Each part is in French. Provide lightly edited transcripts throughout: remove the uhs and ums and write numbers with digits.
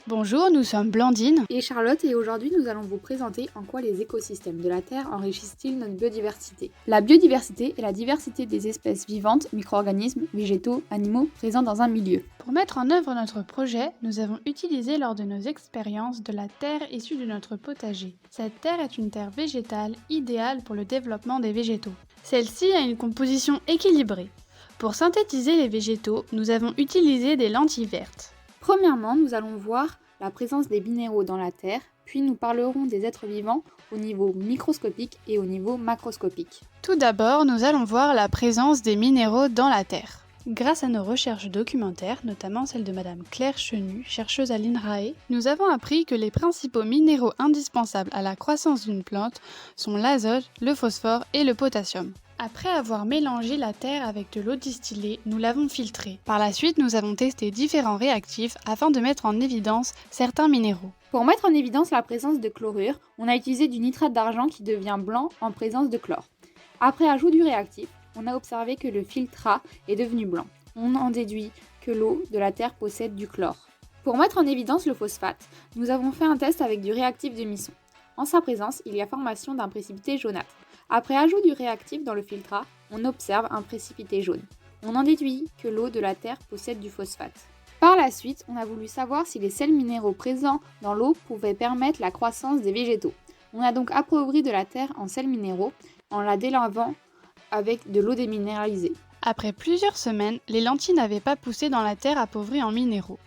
Bonjour, nous sommes Blandine. Et Charlotte, et aujourd'hui nous allons vous présenter en quoi les écosystèmes de la Terre enrichissent-ils notre biodiversité. La biodiversité est la diversité des espèces vivantes, micro-organismes, végétaux, animaux présents dans un milieu. Pour mettre en œuvre notre projet, nous avons utilisé lors de nos expériences de la terre issue de notre potager. Cette terre est une terre végétale idéale pour le développement des végétaux. Celle-ci a une composition équilibrée. Pour synthétiser les végétaux, nous avons utilisé des lentilles vertes. Premièrement, nous allons voir la présence des minéraux dans la Terre, puis nous parlerons des êtres vivants au niveau microscopique et au niveau macroscopique. Tout d'abord, nous allons voir la présence des minéraux dans la terre. Grâce à nos recherches documentaires, notamment celle de Madame Claire Chenu, chercheuse à l'INRAE, nous avons appris que les principaux minéraux indispensables à la croissance d'une plante sont l'azote, le phosphore et le potassium. Après avoir mélangé la terre avec de l'eau distillée, nous l'avons filtrée. Par la suite, nous avons testé différents réactifs afin de mettre en évidence certains minéraux. Pour mettre en évidence la présence de chlorure, on a utilisé du nitrate d'argent qui devient blanc en présence de chlore. Après ajout du réactif, on a observé que le filtrat est devenu blanc. On en déduit que l'eau de la Terre possède du chlore. Pour mettre en évidence le phosphate, nous avons fait un test avec du réactif de Misson. En sa présence, il y a formation d'un précipité jaunâtre. Après ajout du réactif dans le filtrat, on observe un précipité jaune. On en déduit que l'eau de la Terre possède du phosphate. Par la suite, on a voulu savoir si les sels minéraux présents dans l'eau pouvaient permettre la croissance des végétaux. On a donc appauvri de la Terre en sels minéraux en la délavant avec de l'eau déminéralisée. Après plusieurs semaines, les lentilles n'avaient pas poussé dans la terre appauvrie en minéraux.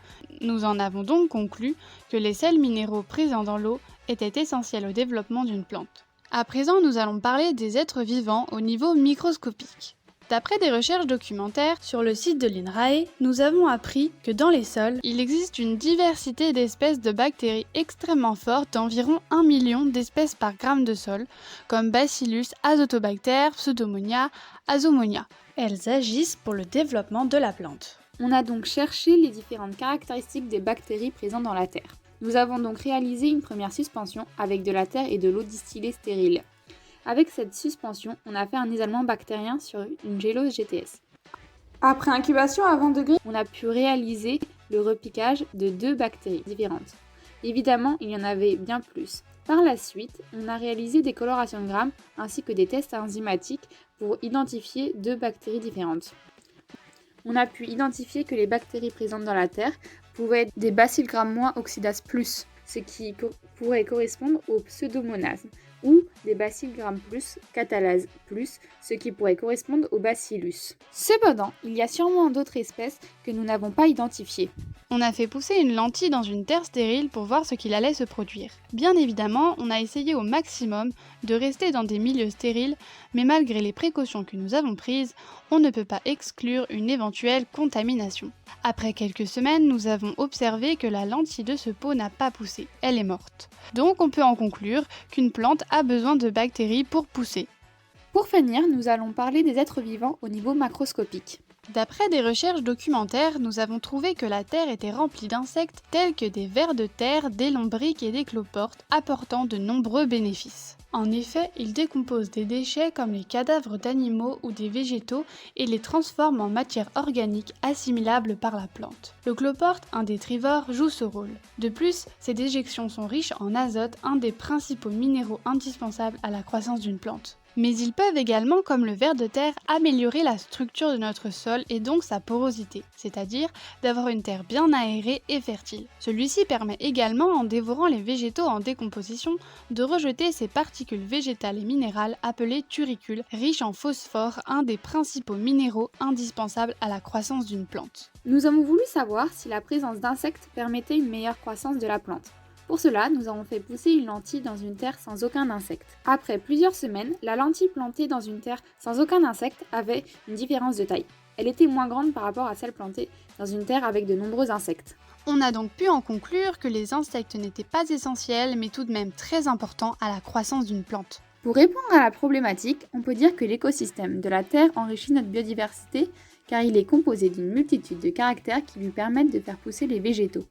Nous en avons donc conclu que les sels minéraux présents dans l'eau étaient essentiels au développement d'une plante. À présent, nous allons parler des êtres vivants au niveau microscopique. D'après des recherches documentaires sur le site de l'INRAE, nous avons appris que dans les sols, il existe une diversité d'espèces de bactéries extrêmement forte d'environ 1 million d'espèces par gramme de sol, comme Bacillus, Azotobacter, Pseudomonas, Azomonia. Elles agissent pour le développement de la plante. On a donc cherché les différentes caractéristiques des bactéries présentes dans la Terre. Nous avons donc réalisé une première suspension avec de la terre et de l'eau distillée stérile. Avec cette suspension, on a fait un isolement bactérien sur une gélose GTS. Après incubation à 20 degrés, on a pu réaliser le repiquage de 2 bactéries différentes. Évidemment, il y en avait bien plus. Par la suite, on a réalisé des colorations de grammes ainsi que des tests enzymatiques pour identifier 2 bactéries différentes. On a pu identifier que les bactéries présentes dans la terre pouvaient être des Bacillus oxydase plus, ce qui pourrait correspondre au Pseudomonas, ou des Bacillus catalase plus, ce qui pourrait correspondre au Bacillus. Cependant, il y a sûrement d'autres espèces que nous n'avons pas identifiées. On a fait pousser une lentille dans une terre stérile pour voir ce qu'il allait se produire. Bien évidemment, on a essayé au maximum de rester dans des milieux stériles, mais malgré les précautions que nous avons prises, on ne peut pas exclure une éventuelle contamination. Après quelques semaines, nous avons observé que la lentille de ce pot n'a pas poussé, elle est morte. Donc on peut en conclure qu'une plante a besoin de bactéries pour pousser. Pour finir, nous allons parler des êtres vivants au niveau macroscopique. D'après des recherches documentaires, nous avons trouvé que la Terre était remplie d'insectes tels que des vers de terre, des lombrics et des cloportes, apportant de nombreux bénéfices. En effet, ils décomposent des déchets comme les cadavres d'animaux ou des végétaux et les transforment en matière organique assimilable par la plante. Le cloporte, un détrivore, joue ce rôle. De plus, ces déjections sont riches en azote, un des principaux minéraux indispensables à la croissance d'une plante. Mais ils peuvent également, comme le ver de terre, améliorer la structure de notre sol et donc sa porosité, c'est-à-dire d'avoir une terre bien aérée et fertile. Celui-ci permet également, en dévorant les végétaux en décomposition, de rejeter ces particules végétales et minérales appelées turicules, riches en phosphore, un des principaux minéraux indispensables à la croissance d'une plante. Nous avons voulu savoir si la présence d'insectes permettait une meilleure croissance de la plante. Pour cela, nous avons fait pousser une lentille dans une terre sans aucun insecte. Après plusieurs semaines, la lentille plantée dans une terre sans aucun insecte avait une différence de taille. Elle était moins grande par rapport à celle plantée dans une terre avec de nombreux insectes. On a donc pu en conclure que les insectes n'étaient pas essentiels, mais tout de même très importants à la croissance d'une plante. Pour répondre à la problématique, on peut dire que l'écosystème de la Terre enrichit notre biodiversité car il est composé d'une multitude de caractères qui lui permettent de faire pousser les végétaux.